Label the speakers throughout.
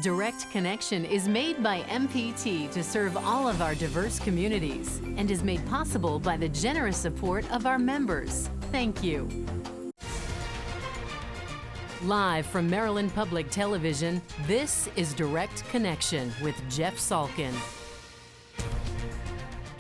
Speaker 1: Direct Connection is made by MPT to serve all of our diverse communities and is made possible by the generous support of our members. Thank you. Live from Maryland Public Television, this is Direct Connection with Jeff Salkin.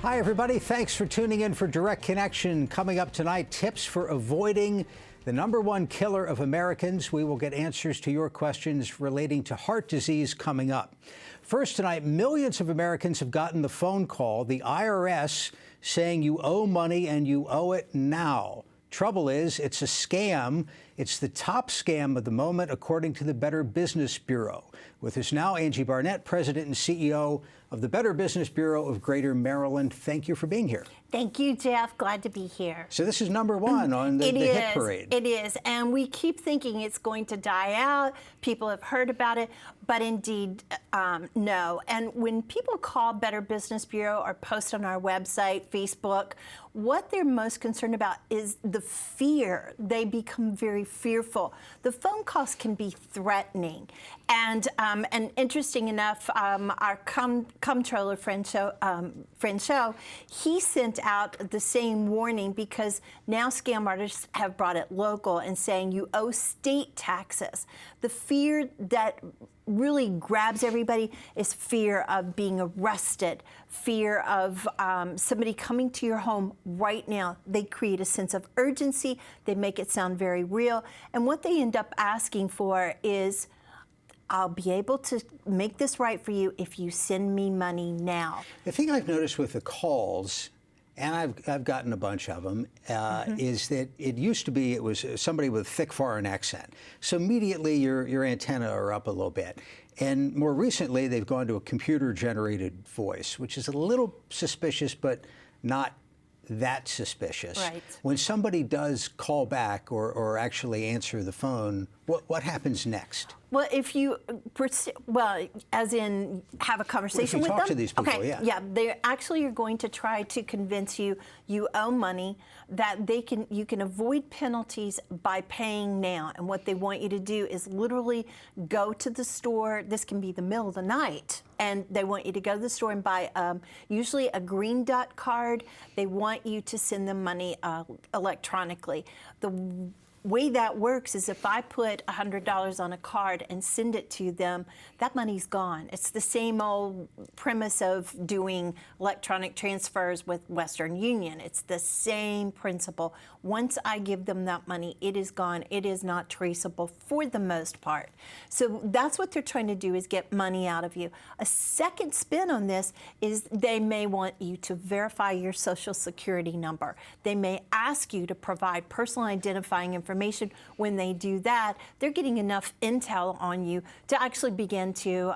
Speaker 2: Hi, everybody. Thanks for tuning in for Direct Connection. Coming up tonight, tips for avoiding the #1 killer of Americans. We will get answers to your questions relating to heart disease coming up. First tonight, millions of Americans have gotten the phone call, the IRS saying you owe money and you owe it now. Trouble is, it's a scam. It's the top scam of the moment, according to the Better Business Bureau. With us now, Angie Barnett, President and CEO of the Better Business Bureau of Greater Maryland. Thank you for being here.
Speaker 3: Thank you, Jeff. Glad to be here.
Speaker 2: So this is #1 on the hit parade.
Speaker 3: It is, and we keep thinking it's going to die out. People have heard about it, but indeed, no. And when people call Better Business Bureau or post on our website, Facebook, what they're most concerned about is the fear. They become very fearful. The phone calls can be threatening. And interesting enough, our comptroller friend show, he sent out the same warning because now scam artists have brought it local and saying you owe state taxes. The fear that really grabs everybody is fear of being arrested, fear of somebody coming to your home right now. They create a sense of urgency. They make it sound very real. And what they end up asking for is, I'll be able to make this right for you if you send me money now.
Speaker 2: The thing I've noticed with the calls, and I've gotten a bunch of them, is that it used to be it was somebody with a thick foreign accent. So immediately your antenna are up a little bit. And more recently, they've gone to a computer-generated voice, which is a little suspicious, but not that suspicious.
Speaker 3: Right.
Speaker 2: When somebody does call back or actually answer the phone, what happens next?
Speaker 3: Well, if you, as in have a conversation with them.
Speaker 2: Talk to these people,
Speaker 3: okay, yeah, they actually are going to try to convince you you owe money, that you can avoid penalties by paying now. And what they want you to do is literally go to the store. This can be the middle of the night. And they want you to go to the store and buy usually a green dot card. They want you to send them money electronically. The way that works is if I put $100 on a card and send it to them, that money's gone. It's the same old premise of doing electronic transfers with Western Union. It's the same principle. Once I give them that money, it is gone. It is not traceable for the most part. So that's what they're trying to do, is get money out of you. A second spin on this is they may want you to verify your Social Security number. They may ask you to provide personal identifying information. When they do that, they're getting enough intel on you to actually begin to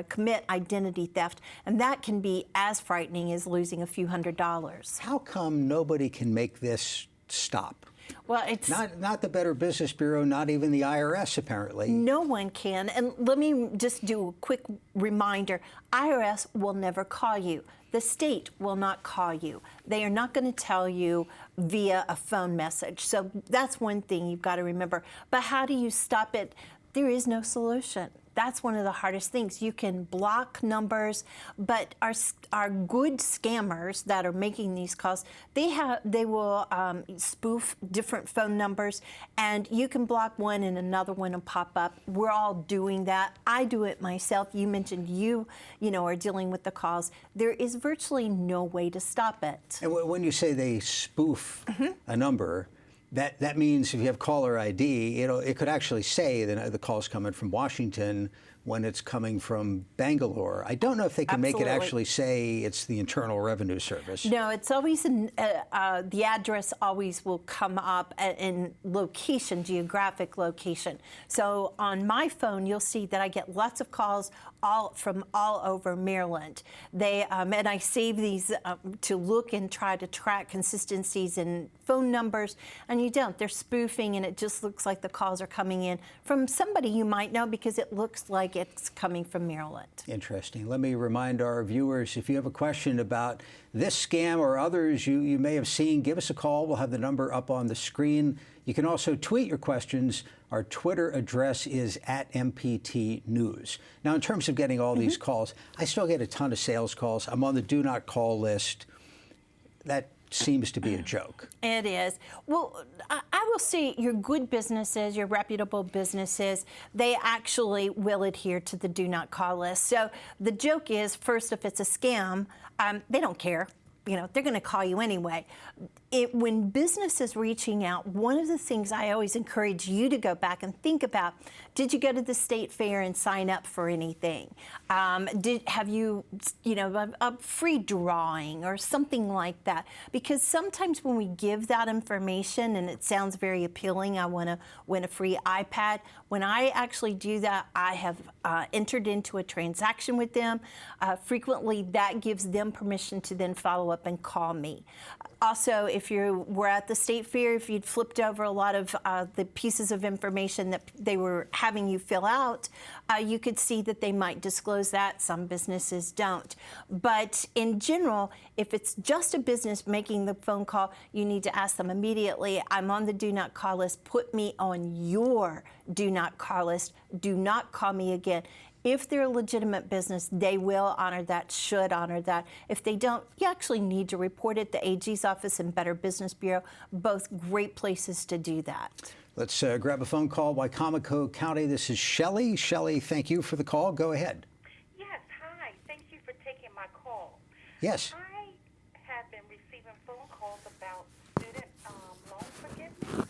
Speaker 3: commit identity theft, and that can be as frightening as losing a few $100s.
Speaker 2: How come nobody can make this stop?
Speaker 3: Well, it's
Speaker 2: not the Better Business Bureau, not even the IRS, apparently.
Speaker 3: No one can. And let me just do a quick reminder. IRS will never call you. The state will not call you. They are not going to tell you via a phone message. So that's one thing you've got to remember. But how do you stop it? There is no solution. That's one of the hardest things. You can block numbers, but our good scammers that are making these calls, they will spoof different phone numbers, and you can block one and another one will pop up. We're all doing that. I do it myself. You mentioned you are dealing with the calls. There is virtually no way to stop it.
Speaker 2: And when you say they spoof a number, that means if you have caller ID, it could actually say that the call's coming from Washington when it's coming from Bangalore. I don't know if they can make it actually say it's the Internal Revenue Service.
Speaker 3: No, it's always the address always will come up in location, geographic location. So on my phone, you'll see that I get lots of calls from all over Maryland. And I save these to look and try to track consistencies in phone numbers, and you don't. They're spoofing, and it just looks like the calls are coming in from somebody you might know because it looks like it's coming from Maryland.
Speaker 2: Interesting. Let me remind our viewers, if you have a question about this scam or others you may have seen, give us a call. We'll have the number up on the screen. You can also tweet your questions. Our Twitter address is @MPT News. Now, in terms of getting all these calls, I still get a ton of sales calls. I'm on the do not call list. That seems to be a joke.
Speaker 3: It is. Well, I will say your good businesses, your reputable businesses, they actually will adhere to the do not call list. So the joke is, first, if it's a scam, they don't care. You know, they're going to call you anyway. When business is reaching out, one of the things I always encourage you to go back and think about, did you go to the state fair and sign up for anything? Have you a free drawing or something like that? Because sometimes when we give that information and it sounds very appealing, I want to win a free iPad. When I actually do that, I have entered into a transaction with them. Frequently, that gives them permission to then follow up and call me. Also, if you were at the state fair, if you'd flipped over a lot of the pieces of information that they were having you fill out, you could see that they might disclose that. Some businesses don't. But in general, if it's just a business making the phone call, you need to ask them immediately, I'm on the do not call list. Put me on your do not call list. Do not call me again. If they're a legitimate business, they will honor that, should honor that. If they don't, you actually need to report it. The AG's office and Better Business Bureau, both great places to do that.
Speaker 2: Let's grab a phone call. Wycomico County, this is Shelley. Shelley, thank you for the call. Go ahead.
Speaker 4: Yes, hi. Thank you for taking my call.
Speaker 2: Yes.
Speaker 4: I have been receiving phone calls about student loan forgiveness.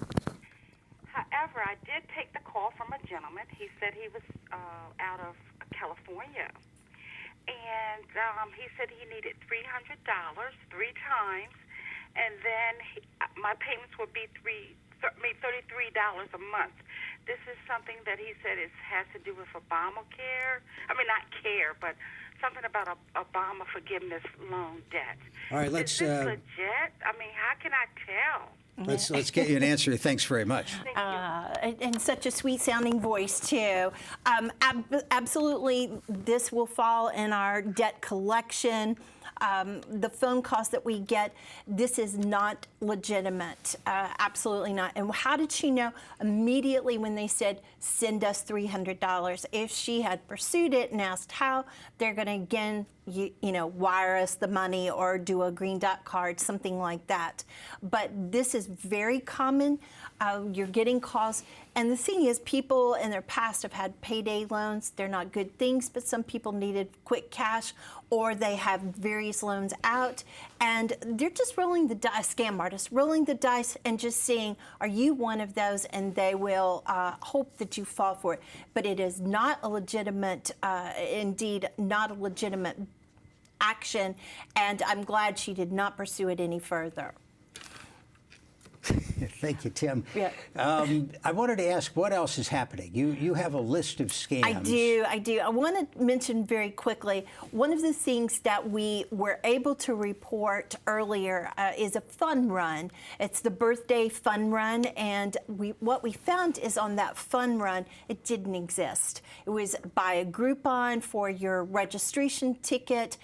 Speaker 4: However, I did take the call from a gentleman. He said he was out of California. And he said he needed $300 3 times, and then my payments would be $33 a month. This is something that he said has to do with Obamacare. I mean, not care, but something about Obama forgiveness loan debt.
Speaker 2: All right, let's.
Speaker 4: Is this legit? I mean, how can I tell?
Speaker 2: Let's get you an answer. Thanks very much.
Speaker 4: Thank you.
Speaker 3: And such a sweet-sounding voice, too. Absolutely, this will fall in our debt collection. The phone calls that we get, this is not legitimate. Absolutely not. And how did she know? Immediately when they said, send us $300. If she had pursued it and asked how, they're going to again, wire us the money or do a green dot card, something like that. But this is very common. You're getting calls. And the thing is, people in their past have had payday loans. They're not good things, but some people needed quick cash, or they have various loans out, and they're just rolling the dice, scam artists, rolling the dice and just seeing, are you one of those? And they will hope that you fall for it. But it is not a legitimate, indeed, not a legitimate action, and I'm glad she did not pursue it any further.
Speaker 2: Thank you, Tim.
Speaker 3: Yeah.
Speaker 2: I wanted to ask, what else is happening? You have a list of scams.
Speaker 3: I do. I want to mention very quickly, one of the things that we were able to report earlier is a fun run. It's the birthday fun run, and what we found is on that fun run, it didn't exist. It was buy a Groupon for your registration ticket.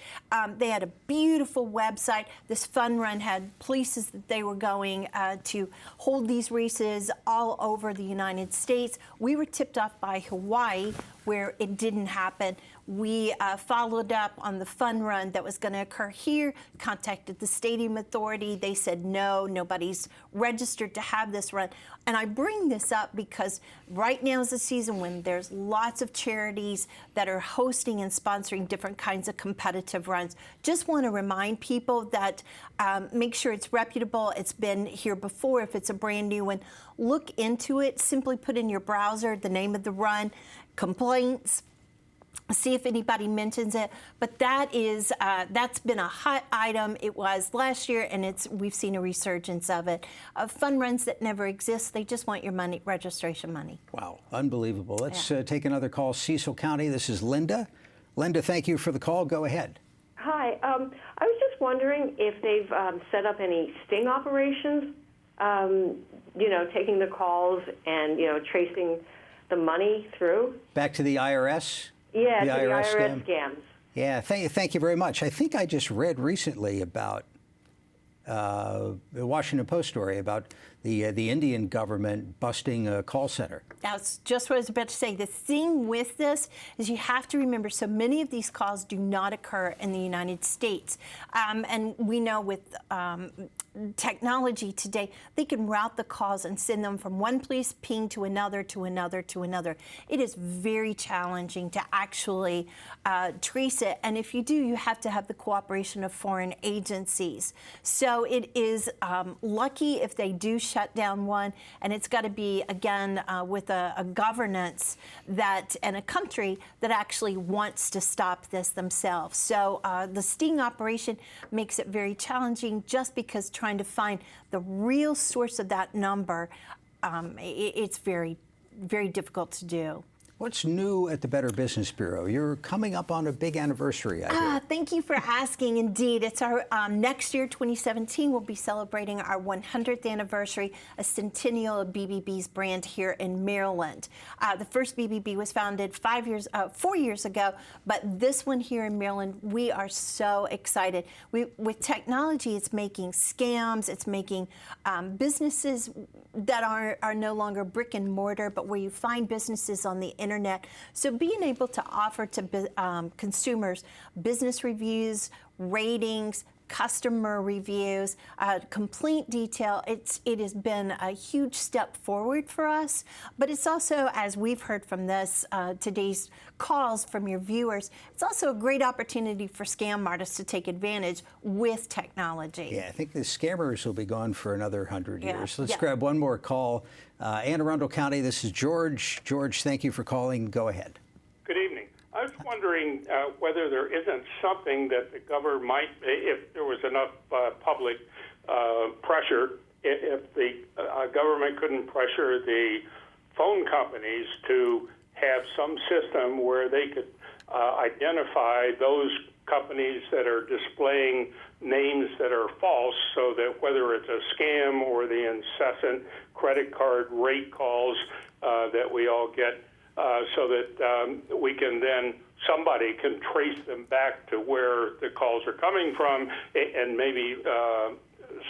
Speaker 3: They had a beautiful website. This fun run had places that they were going to hold these races all over the United States. We were tipped off by Hawaii, where it didn't happen. We followed up on the fun run that was going to occur here, contacted the stadium authority. They said, no, nobody's registered to have this run. And I bring this up because right now is a season when there's lots of charities that are hosting and sponsoring different kinds of competitive runs. Just want to remind people that make sure it's reputable. It's been here before. If it's a brand new one, look into it. Simply put in your browser the name of the run, complaints, see if anybody mentions it. But that's been a hot item. It was last year, and we've seen a resurgence of it. Fun runs that never exist. They just want your money, registration money.
Speaker 2: Wow, unbelievable. Let's take another call. Cecil County, this is Linda. Linda, thank you for the call. Go ahead.
Speaker 5: Hi. I was just wondering if they've set up any sting operations, taking the calls and, tracing the money through.
Speaker 2: Back to the IRS?
Speaker 5: Yeah,
Speaker 2: the
Speaker 5: IRS scams.
Speaker 2: Yeah, thank you very much. I think I just read recently about the Washington Post story about the Indian government busting a call center.
Speaker 3: That's just what I was about to say. The thing with this is you have to remember so many of these calls do not occur in the United States. And we know with technology today, they can route the calls and send them from one police ping to another, to another, to another. It is very challenging to actually trace it. And if you do, you have to have the cooperation of foreign agencies. So it is lucky if they do shut down one, and it's got to be, again, with a governance that and a country that actually wants to stop this themselves. So the sting operation makes it very challenging just because trying to find the real source of that number, it's very, very difficult to do.
Speaker 2: What's new at the Better Business Bureau? You're coming up on a big anniversary, I hear.
Speaker 3: Thank you for asking. Indeed, it's our next year, 2017, we'll be celebrating our 100th anniversary, a centennial of BBB's brand here in Maryland. The first BBB was founded 4 years ago, but this one here in Maryland, we are so excited. With technology, it's making scams, it's making businesses that are no longer brick and mortar, but where you find businesses on the internet. So being able to offer to consumers business reviews, ratings, customer reviews, complete detail, it has been a huge step forward for us. But it's also, as we've heard from this, today's calls from your viewers, it's also a great opportunity for scam artists to take advantage with technology.
Speaker 2: Yeah, I think the scammers will be gone for another 100 years. Let's
Speaker 3: Yeah.
Speaker 2: grab one more call. Anne Arundel County, this is George. George, thank you for calling. Go ahead.
Speaker 6: Good evening. I was wondering whether there isn't something that the governor might, if there was enough public pressure, if the government couldn't pressure the phone companies to have some system where they could identify those companies that are displaying names that are false, so that whether it's a scam or the incessant credit card rate calls that we all get, so that we can then, somebody can trace them back to where the calls are coming from, and maybe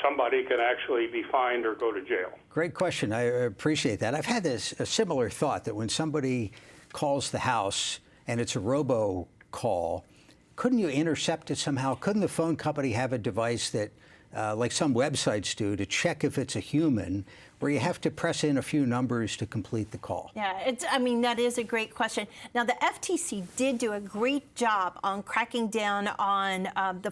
Speaker 6: somebody can actually be fined or go to jail.
Speaker 2: Great question. I appreciate that. I've had a similar thought that when somebody calls the house and it's a robo call, couldn't you intercept it somehow? Couldn't the phone company have a device that, like some websites do, to check if it's a human, where you have to press in a few numbers to complete the call?
Speaker 3: Yeah, I mean, that is a great question. Now, the FTC did do a great job on cracking down on the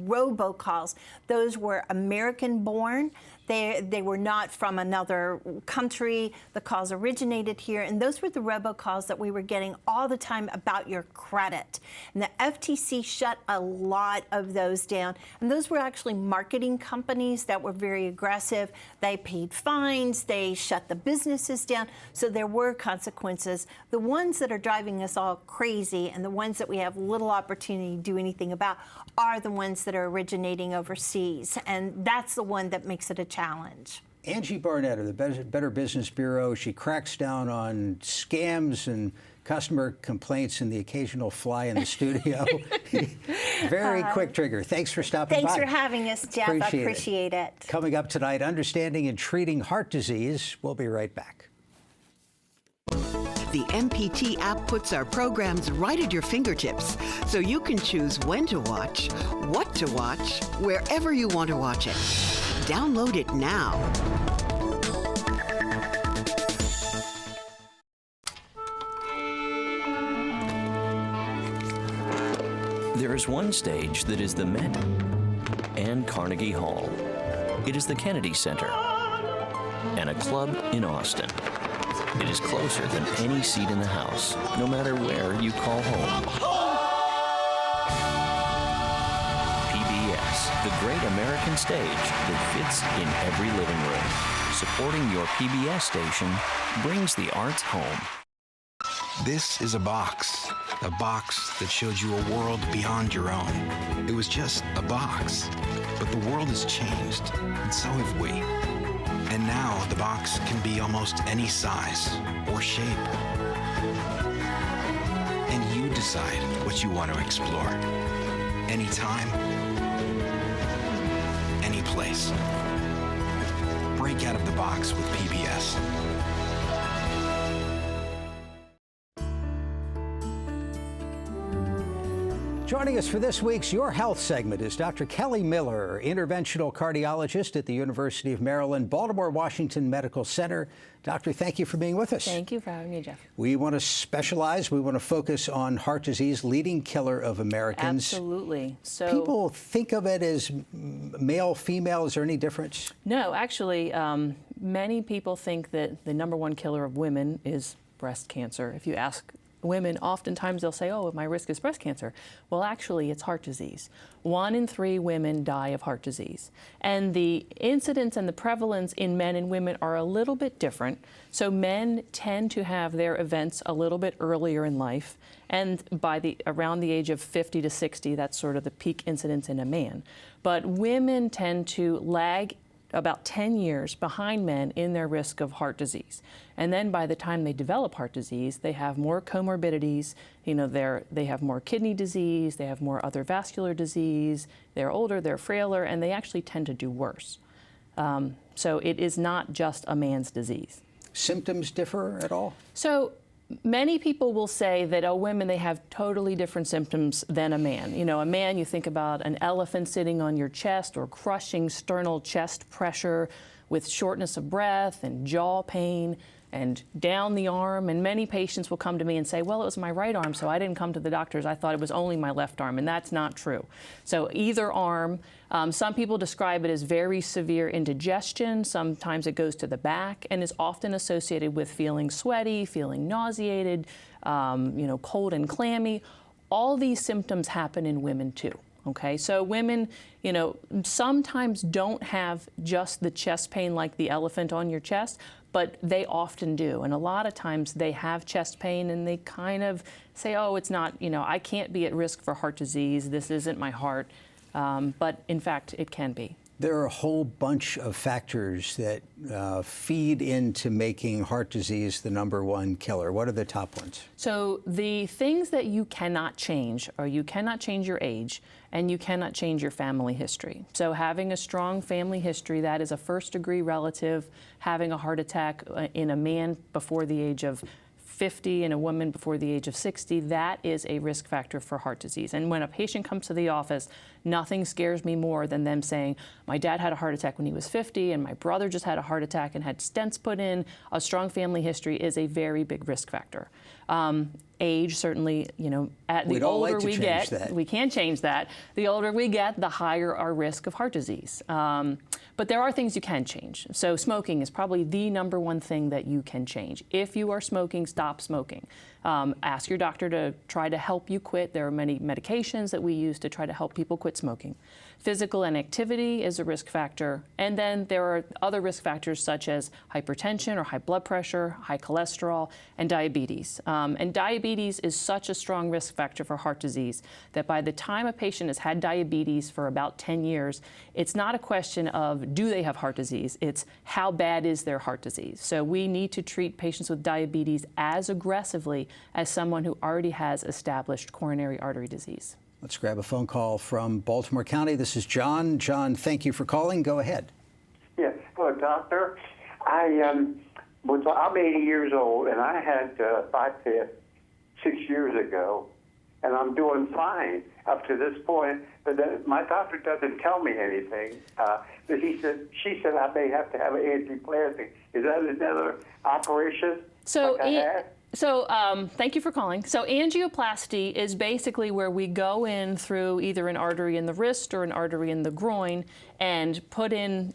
Speaker 3: robocalls. Those were American-born. They were not from another country. The calls originated here, and those were the robocalls that we were getting all the time about your credit. And the FTC shut a lot of those down, and those were actually marketing companies that were very aggressive. They paid fines, they shut the businesses down, so there were consequences. The ones that are driving us all crazy and the ones that we have little opportunity to do anything about are the ones that are originating overseas, and that's the one that makes it a challenge.
Speaker 2: Angie Barnett of the Better Business Bureau, she cracks down on scams and customer complaints and the occasional fly in the studio. Very quick trigger. Thanks for stopping by.
Speaker 3: Thanks for having us, Jeff. I appreciate it.
Speaker 2: Coming up tonight, understanding and treating heart disease. We'll be right back.
Speaker 7: The MPT app puts our programs right at your fingertips, so you can choose when to watch, what to watch, wherever you want to watch it. Download it now.
Speaker 8: There is one stage that is the Met and Carnegie Hall. It is the Kennedy Center and a club in Austin. It is closer than any seat in the house, no matter where you call home. PBS, the great American stage that fits in every living room. Supporting your PBS station brings the arts home.
Speaker 9: This is a box that showed you a world beyond your own. It was just a box, but the world has changed, and so have we. And now the box can be almost any size or shape. And you decide what you want to explore. Anytime, any place. Break out of the box with PBS.
Speaker 2: Joining us for this week's Your Health segment is Dr. Kelly Miller, interventional cardiologist at the University of Maryland, Baltimore-Washington Medical Center. Doctor, thank you for being with us.
Speaker 10: Thank you for having me, Jeff.
Speaker 2: We want to focus on heart disease, leading killer of Americans.
Speaker 10: Absolutely. So
Speaker 2: people think of it as male, female. Is there any difference?
Speaker 10: No, actually, many people think that the number one killer of women is breast cancer. If you ask women, oftentimes they'll say, oh, my risk is breast cancer. Well, actually, it's heart disease. 1 in 3 women die of heart disease. And the incidence and the prevalence in men and women are a little bit different. So men tend to have their events a little bit earlier in life. And around the age of 50 to 60, that's sort of the peak incidence in a man. But women tend to lag about 10 years behind men in their risk of heart disease. And then by the time they develop heart disease, they have more comorbidities. They have more kidney disease, they have more other vascular disease, they're older, they're frailer, and they actually tend to do worse. So it is not just a man's disease.
Speaker 2: Symptoms differ at all?
Speaker 10: So many people will say that, oh, women, they have totally different symptoms than a man. A man, you think about an elephant sitting on your chest or crushing sternal chest pressure with shortness of breath and jaw pain and down the arm. And many patients will come to me and say, well, it was my right arm, so I didn't come to the doctors. I thought it was only my left arm, and that's not true. So either arm. Some people describe it as very severe indigestion. Sometimes it goes to the back and is often associated with feeling sweaty, feeling nauseated, cold and clammy. All these symptoms happen in women too. Okay, so women, sometimes don't have just the chest pain like the elephant on your chest, but they often do. And a lot of times they have chest pain and they kind of say, oh, it's not, I can't be at risk for heart disease. This isn't my heart. But in fact, it can be.
Speaker 2: There are a whole bunch of factors that feed into making heart disease the number one killer. What are the top ones? So
Speaker 10: the things that you cannot change are you cannot change your age and you cannot change your family history. So having a strong family history, that is a first-degree relative, having a heart attack in a man before the age of 50 and a woman before the age of 60, that is a risk factor for heart disease. And when a patient comes to the office, nothing scares me more than them saying, my dad had a heart attack when he was 50 and my brother just had a heart attack and had stents put in. A strong family history is a very big risk factor. Age, certainly, the older we get, we can't change that. The older we get, the higher our risk of heart disease. But there are things you can change. So smoking is probably the number one thing that you can change. If you are smoking, stop smoking. Ask your doctor to try to help you quit. There are many medications that we use to try to help people quit smoking. Physical inactivity is a risk factor. And then there are other risk factors such as hypertension or high blood pressure, high cholesterol, and diabetes. And diabetes is such a strong risk factor for heart disease that by the time a patient has had diabetes for about 10 years, it's not a question of do they have heart disease, it's how bad is their heart disease. So we need to treat patients with diabetes as aggressively as someone who already has established coronary artery disease.
Speaker 2: Let's grab a phone call from Baltimore County. This is John. John, thank you for calling. Go ahead.
Speaker 11: Yes, hello, doctor. I'm 80 years old, and I had bypass 6 years ago, and I'm doing fine up to this point. But then my doctor doesn't tell me anything. But she said I may have to have an angioplasty. Is that another operation?
Speaker 10: Thank you for calling. So angioplasty is basically where we go in through either an artery in the wrist or an artery in the groin and put in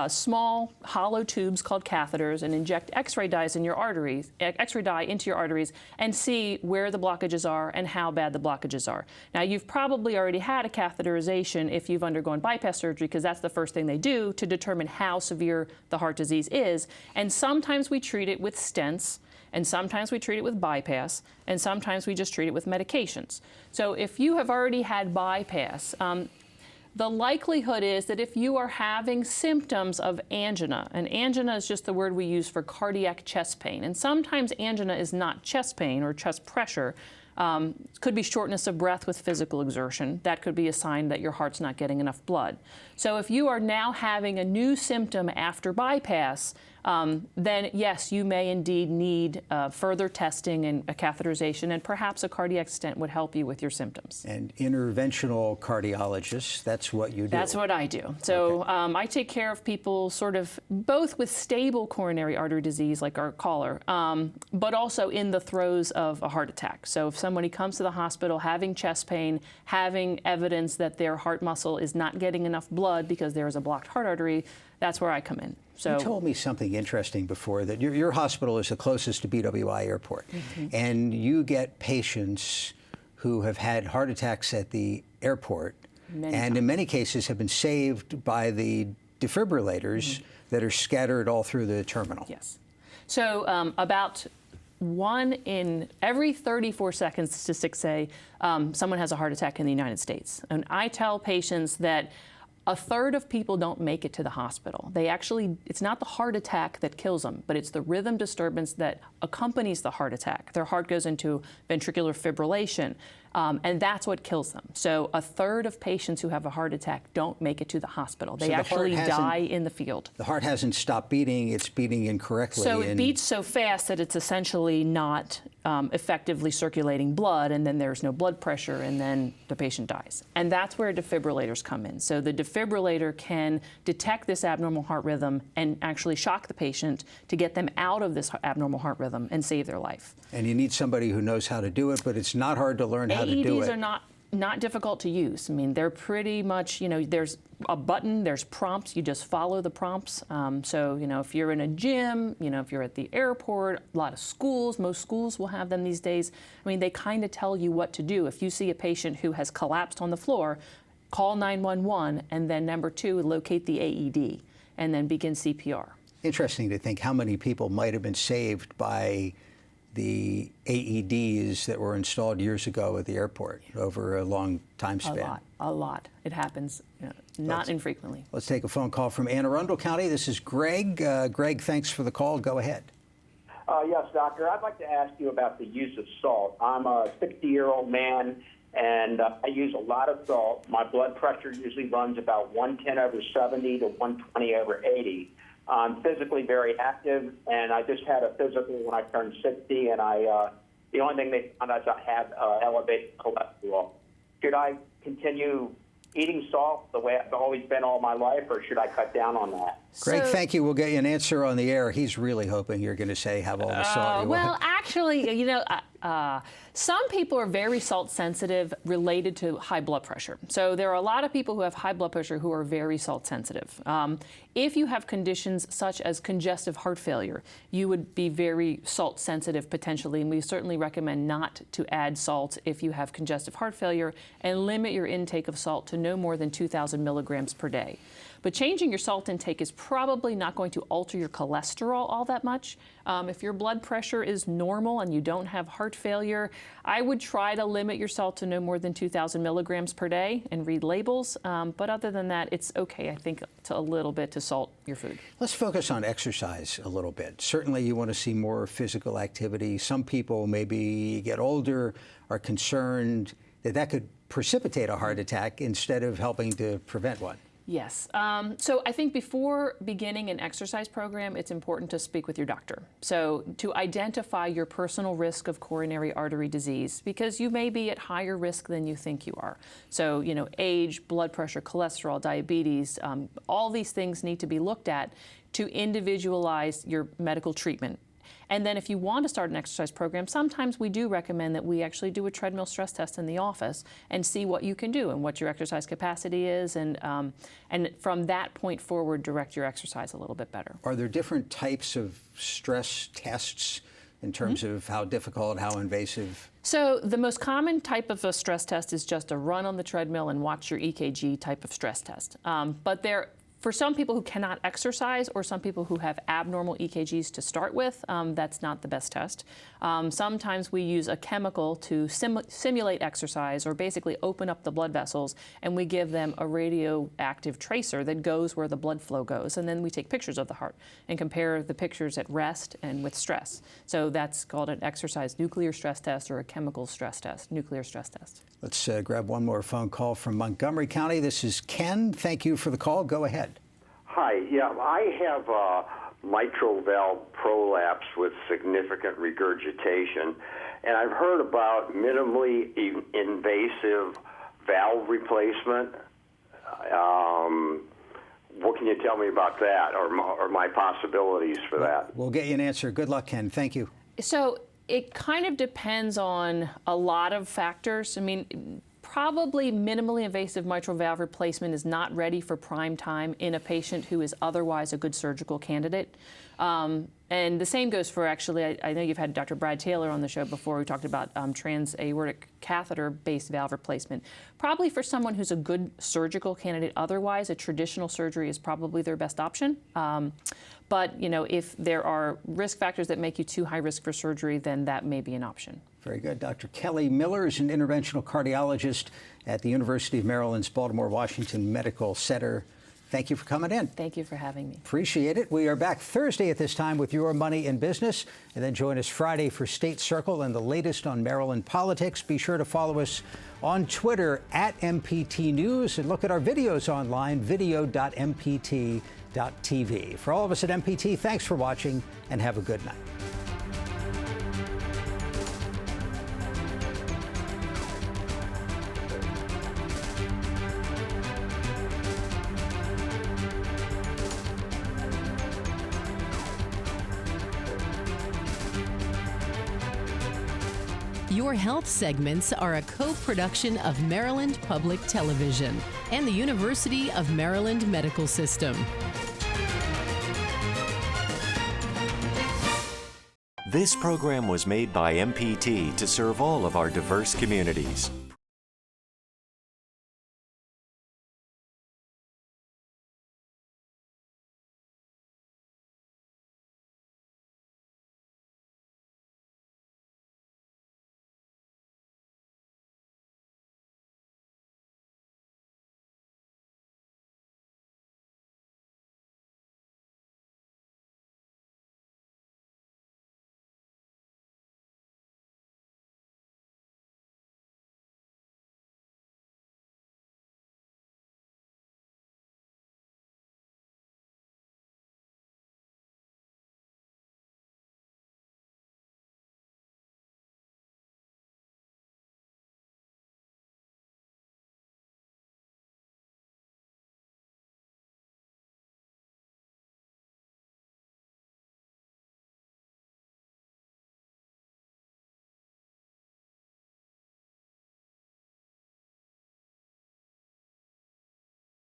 Speaker 10: small hollow tubes called catheters and inject X-ray dyes in your arteries, X-ray dye into your arteries, and see where the blockages are and how bad the blockages are. Now, you've probably already had a catheterization if you've undergone bypass surgery, because that's the first thing they do to determine how severe the heart disease is. And sometimes we treat it with stents, and sometimes we treat it with bypass, and sometimes we just treat it with medications. So if you have already had bypass, the likelihood is that if you are having symptoms of angina, and angina is just the word we use for cardiac chest pain, and sometimes angina is not chest pain or chest pressure, Could be shortness of breath with physical exertion. That could be a sign that your heart's not getting enough blood. So if you are now having a new symptom after bypass, then yes, you may indeed need further testing and a catheterization, and perhaps a cardiac stent would help you with your symptoms.
Speaker 2: And interventional cardiologists, that's what you do?
Speaker 10: That's what I do. So
Speaker 2: okay.
Speaker 10: I take care of people sort of both with stable coronary artery disease, like our caller, but also in the throes of a heart attack. So if somebody comes to the hospital having chest pain, having evidence that their heart muscle is not getting enough blood because there is a blocked heart artery, that's where I come in. So,
Speaker 2: you told me something interesting before, that your hospital is the closest to BWI Airport, and you get patients who have had heart attacks at the airport, and in many cases have been saved by the defibrillators that are scattered all through the terminal.
Speaker 10: Yes. So about 1 in every 34 seconds, statistics say someone has a heart attack in the United States. And I tell patients that a third of people don't make it to the hospital. They actually, it's not the heart attack that kills them, but it's the rhythm disturbance that accompanies the heart attack. Their heart goes into ventricular fibrillation, and that's what kills them. So a third of patients who have a heart attack don't make it to the hospital. They actually die in the field.
Speaker 2: The heart hasn't stopped beating, it's beating incorrectly.
Speaker 10: So it beats so fast that it's essentially not effectively circulating blood, and then there's no blood pressure, and then the patient dies. And that's where defibrillators come in. So the defibrillator can detect this abnormal heart rhythm and actually shock the patient to get them out of this abnormal heart rhythm and save their life.
Speaker 2: And you need somebody who knows how to do it, but it's not hard to learn how to do it.
Speaker 10: AEDs are not difficult to use. I mean, they're pretty much, there's a button, there's prompts, you just follow the prompts. So, if you're in a gym, if you're at the airport, a lot of schools, most schools will have them these days. I mean, they kind of tell you what to do. If you see a patient who has collapsed on the floor, call 911, and then number 2, locate the AED, and then begin CPR.
Speaker 2: Interesting to think how many people might have been saved by the AEDs that were installed years ago at the airport over a long time span.
Speaker 10: A lot. It happens not infrequently.
Speaker 2: Let's take a phone call from Anne Arundel County. This is Greg. Greg, thanks for the call. Go ahead.
Speaker 12: Yes, doctor. I'd like to ask you about the use of salt. I'm a 60-year-old man, and I use a lot of salt. My blood pressure usually runs about 110/70 to 120/80. I'm physically very active, and I just had a physical when I turned 60, and the only thing they found out I had elevated cholesterol. Should I continue eating salt the way I've always been all my life, or should I cut down on that?
Speaker 2: Greg, thank you. We'll get you an answer on the air. He's really hoping you're going to say have all the salt you want.
Speaker 10: Well, actually, some people are very salt sensitive related to high blood pressure. So there are a lot of people who have high blood pressure who are very salt sensitive. If you have conditions such as congestive heart failure, you would be very salt sensitive potentially, and we certainly recommend not to add salt if you have congestive heart failure, and limit your intake of salt to no more than 2,000 milligrams per day. But changing your salt intake is probably not going to alter your cholesterol all that much. If your blood pressure is normal and you don't have heart failure, I would try to limit your salt to no more than 2,000 milligrams per day and read labels. But other than that, it's okay, I think, to a little bit to salt your food.
Speaker 2: Let's focus on exercise a little bit. Certainly you want to see more physical activity. Some people maybe get older, are concerned that that could precipitate a heart attack instead of helping to prevent one.
Speaker 10: Yes. So I think before beginning an exercise program, it's important to speak with your doctor. So to identify your personal risk of coronary artery disease, because you may be at higher risk than you think you are. So, age, blood pressure, cholesterol, diabetes, all these things need to be looked at to individualize your medical treatment. And then if you want to start an exercise program, sometimes we do recommend that we actually do a treadmill stress test in the office and see what you can do and what your exercise capacity is, and from that point forward, direct your exercise a little bit better.
Speaker 2: Are there different types of stress tests in terms of how difficult, how invasive?
Speaker 10: So the most common type of a stress test is just a run on the treadmill and watch your EKG type of stress test. But For some people who cannot exercise or some people who have abnormal EKGs to start with, that's not the best test. Sometimes we use a chemical to simulate exercise or basically open up the blood vessels, and we give them a radioactive tracer that goes where the blood flow goes. And then we take pictures of the heart and compare the pictures at rest and with stress. So that's called an exercise nuclear stress test or a chemical stress test, nuclear stress test.
Speaker 2: Let's grab one more phone call from Montgomery County. This is Ken. Thank you for the call. Go ahead.
Speaker 13: Hi. Yeah, I have mitral valve prolapse with significant regurgitation, and I've heard about minimally invasive valve replacement. What can you tell me about that, or my possibilities for that?
Speaker 2: We'll get you an answer. Good luck, Ken. Thank you.
Speaker 10: So it kind of depends on a lot of factors. I mean, probably minimally invasive mitral valve replacement is not ready for prime time in a patient who is otherwise a good surgical candidate. And the same goes for, actually, I know you've had Dr. Brad Taylor on the show before. We talked about trans-aortic catheter-based valve replacement. Probably for someone who's a good surgical candidate otherwise, a traditional surgery is probably their best option. But, you know, if there are risk factors that make you too high risk for surgery, then that may be an option.
Speaker 2: Very good. Dr. Kelly Miller is an interventional cardiologist at the University of Maryland's Baltimore-Washington Medical Center. Thank you for coming in.
Speaker 10: Thank you for having me.
Speaker 2: Appreciate it. We are back Thursday at this time with Your Money in Business, and then join us Friday for State Circle and the latest on Maryland politics. Be sure to follow us on Twitter at MPT News and look at our videos online, video.mpt.tv. For all of us at MPT, thanks for watching and have a good night.
Speaker 1: Your Health segments are a co-production of Maryland Public Television and the University of Maryland Medical System.
Speaker 14: This program was made by MPT to serve all of our diverse communities.